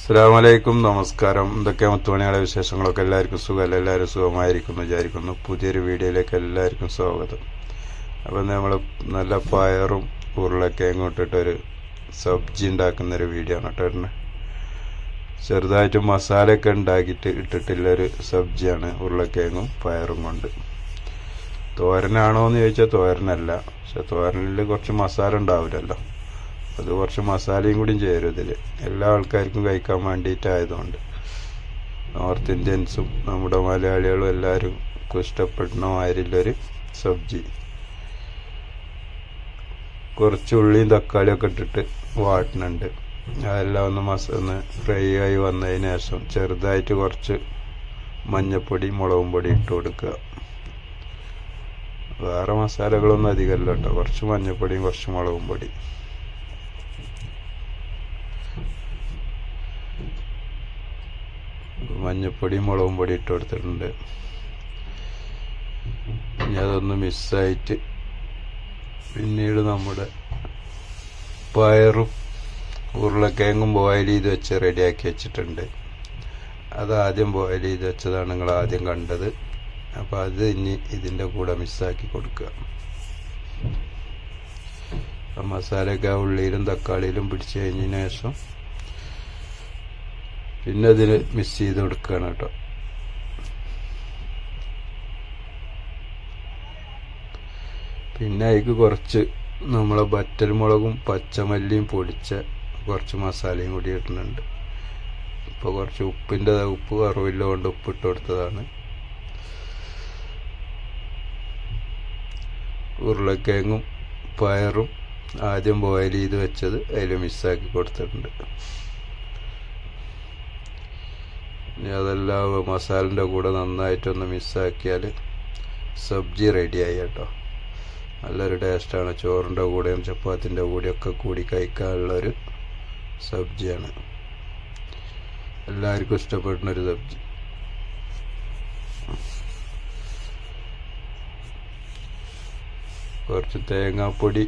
അസ്സലാമലൈക്കും, നമസ്കാരം. എന്തൊക്കെ മുത്തുമണികളെ വിശേഷങ്ങളൊക്കെ? എല്ലാവർക്കും സുഖമല്ല? എല്ലാവരും സുഖമായിരിക്കുന്നു വിചാരിക്കുന്നു. പുതിയൊരു വീഡിയോയിലേക്ക് എല്ലാവർക്കും സ്വാഗതം. അപ്പം നമ്മൾ നല്ല പയറും ഉരുളക്കിഴങ്ങും ഇട്ടിട്ടൊരു സബ്ജി ഉണ്ടാക്കുന്നൊരു വീഡിയോ ആണ് കേട്ടോ. ചെറുതായിട്ട് മസാലയൊക്കെ ഉണ്ടാക്കിയിട്ട് ഇട്ടിട്ടുള്ളൊരു സബ്ജിയാണ് ഉരുളക്കിഴങ്ങും പയറും കൊണ്ട്. തോരനാണോ എന്ന് ചോദിച്ചാൽ തോരനല്ല, പക്ഷെ തോരനിൽ കുറച്ച് മസാല ഉണ്ടാവില്ലല്ലോ. അത് കുറച്ച് മസാലയും കൂടിയും ചേരും ഇതിൽ. എല്ലാ ആൾക്കാർക്കും കഴിക്കാൻ വേണ്ടിയിട്ടായതുകൊണ്ട് നോർത്ത് ഇന്ത്യൻസും നമ്മുടെ മലയാളികളും എല്ലാവരും ഇഷ്ടപ്പെടുന്ന മാതിരിയുള്ളൊരു സബ്ജി. കുറച്ച് ഉള്ളിയും തക്കാളിയൊക്കെ ഇട്ടിട്ട് വാട്ടുന്നുണ്ട്. അതെല്ലാം ഒന്ന് ഫ്രൈ ആയി വന്നതിന് ശേഷം ചെറുതായിട്ട് കുറച്ച് മഞ്ഞൾപ്പൊടി മുളകും പൊടി ഇട്ട് കൊടുക്കുക. വേറെ മസാലകളൊന്നും അധികമല്ല കേട്ടോ. കുറച്ച് മഞ്ഞൾപ്പൊടിയും കുറച്ച് മുളകും പൊടി. മഞ്ഞപ്പൊടിയും മുളകും പൊടി ഇട്ട് കൊടുത്തിട്ടുണ്ട്. ഇനി അതൊന്ന് മിക്സായിട്ട് പിന്നീട് നമ്മുടെ പയറും ഉരുളക്കിഴങ്ങും ബോയിൽ ചെയ്ത് വെച്ച് റെഡിയാക്കി വെച്ചിട്ടുണ്ട്. അതാദ്യം ബോയിൽ ചെയ്ത് വെച്ചതാണ് നിങ്ങൾ ആദ്യം കണ്ടത്. അപ്പോൾ അത് ഇനി ഇതിൻ്റെ കൂടെ മിക്സാക്കി കൊടുക്കുക. മസാലയൊക്കെ ആ ഉള്ളിയിലും തക്കാളിയിലും പിടിച്ച് കഴിഞ്ഞതിന് ശേഷം പിന്നെ അതിൽ മിക്സ് ചെയ്ത് കൊടുക്കുകയാണ് കേട്ടോ. പിന്നെ അതിക്ക് കുറച്ച് നമ്മളെ വറ്റൽ മുളകും പച്ചമല്ലിയും പൊടിച്ച കുറച്ച് മസാലയും കൂടി ഇടുന്നുണ്ട്. ഇപ്പോൾ കുറച്ച് ഉപ്പ് കുറവില്ല കൊണ്ട് ഉപ്പിട്ട് കൊടുത്തതാണ്. ഉരുളക്കിഴങ്ങും പയറും ആദ്യം ബോയിൽ ചെയ്ത് വെച്ചത് അതിൽ മിക്സാക്കി കൊടുത്തിട്ടുണ്ട്. ഇനി അതെല്ലാം മസാലൻ്റെ കൂടെ നന്നായിട്ടൊന്ന് മിക്സാക്കിയാൽ സബ്ജി റെഡിയായി കേട്ടോ. നല്ലൊരു ടേസ്റ്റാണ്. ചോറിൻ്റെ കൂടെയും ചപ്പാത്തിൻ്റെ കൂടെയൊക്കെ കൂടി കഴിക്കാനുള്ളൊരു സബ്ജിയാണ്. എല്ലാവർക്കും ഇഷ്ടപ്പെടുന്നൊരു സബ്ജി. കുറച്ച് തേങ്ങാപ്പൊടി,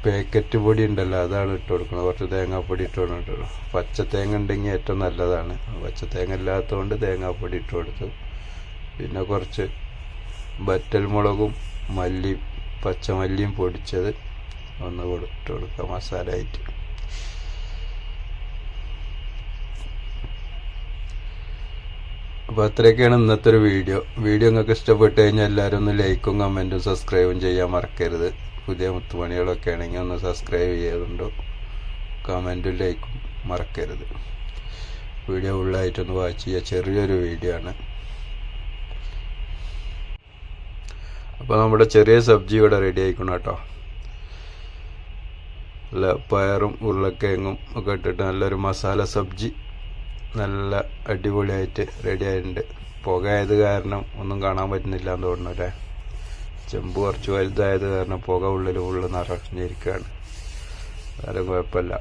പാക്കറ്റ് പൊടി ഉണ്ടല്ലോ, അതാണ് ഇട്ട് കൊടുക്കുന്നത്. കുറച്ച് തേങ്ങാപ്പൊടി ഇട്ട് കൊടുക്കണം. പച്ച തേങ്ങ ഉണ്ടെങ്കിൽ ഏറ്റവും നല്ലതാണ്. പച്ച തേങ്ങ ഇല്ലാത്തതുകൊണ്ട് തേങ്ങാപ്പൊടി ഇട്ട് കൊടുത്തു. പിന്നെ കുറച്ച് വറ്റൽ മുളകും പച്ചമല്ലിയും പൊടിച്ചത് ഒന്ന് ഇട്ട് കൊടുക്കുക മസാല ആയിട്ട്. അപ്പോൾ അത്രയൊക്കെയാണ് ഇന്നത്തെ ഒരു വീഡിയോ. നിങ്ങൾക്ക് ഇഷ്ടപ്പെട്ട് കഴിഞ്ഞാൽ എല്ലാവരും ഒന്ന് ലൈക്കും കമൻറ്റും സബ്സ്ക്രൈബും ചെയ്യാൻ മറക്കരുത്. പുതിയ മുത്തുമണികളൊക്കെ ആണെങ്കിൽ ഒന്ന് സബ്സ്ക്രൈബ് ചെയ്യാറുണ്ടോ, കമൻറ്റും ലൈക്കും മറക്കരുത്. വീഡിയോ ഫുള്ളായിട്ടൊന്ന് വാച്ച് ചെയ്യുക. ചെറിയൊരു വീഡിയോ ആണ്. അപ്പോൾ നമ്മുടെ ചെറിയ സബ്ജി ഇവിടെ റെഡി ആയിക്കണം കേട്ടോ. നല്ല പയറും ഉരുളക്കിഴങ്ങും ഒക്കെ ഇട്ടിട്ട് നല്ലൊരു മസാല സബ്ജി നല്ല അടിപൊളിയായിട്ട് റെഡി ആയിട്ടുണ്ട്. പുകയായത് കാരണം ഒന്നും കാണാൻ പറ്റുന്നില്ല എന്ന് തോന്നുന്നു അല്ലേ. ചെമ്പ് കുറച്ച് വലുതായത് കാരണം പുക ഉള്ളിൽ നിറഞ്ഞിരിക്കുകയാണ്. വേറെ കുഴപ്പമില്ല.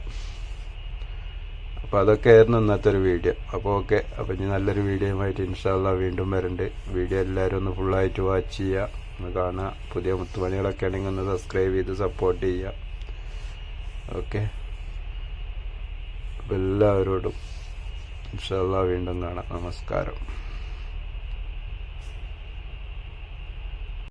അപ്പോൾ അതൊക്കെയായിരുന്നു ഇന്നത്തെ ഒരു വീഡിയോ. അപ്പോൾ ഓക്കെ. അപ്പോൾ ഇനി നല്ലൊരു വീഡിയോയുമായിട്ട് ഇൻഷാ അല്ലാഹ് വീണ്ടും വരുന്നുണ്ട്. വീഡിയോ എല്ലാവരും ഒന്ന് ഫുള്ളായിട്ട് വാച്ച് ചെയ്യുക, ഒന്ന് കാണുക. പുതിയ മുത്തുമണികളൊക്കെ ആണെങ്കിൽ ഒന്ന് സബ്സ്ക്രൈബ് ചെയ്ത് സപ്പോർട്ട് ചെയ്യുക. ഓക്കെ. അപ്പോൾ എല്ലാവരോടും ഇൻഷാ അല്ലാഹ് വീണ്ടും കാണാം. നമസ്കാരം.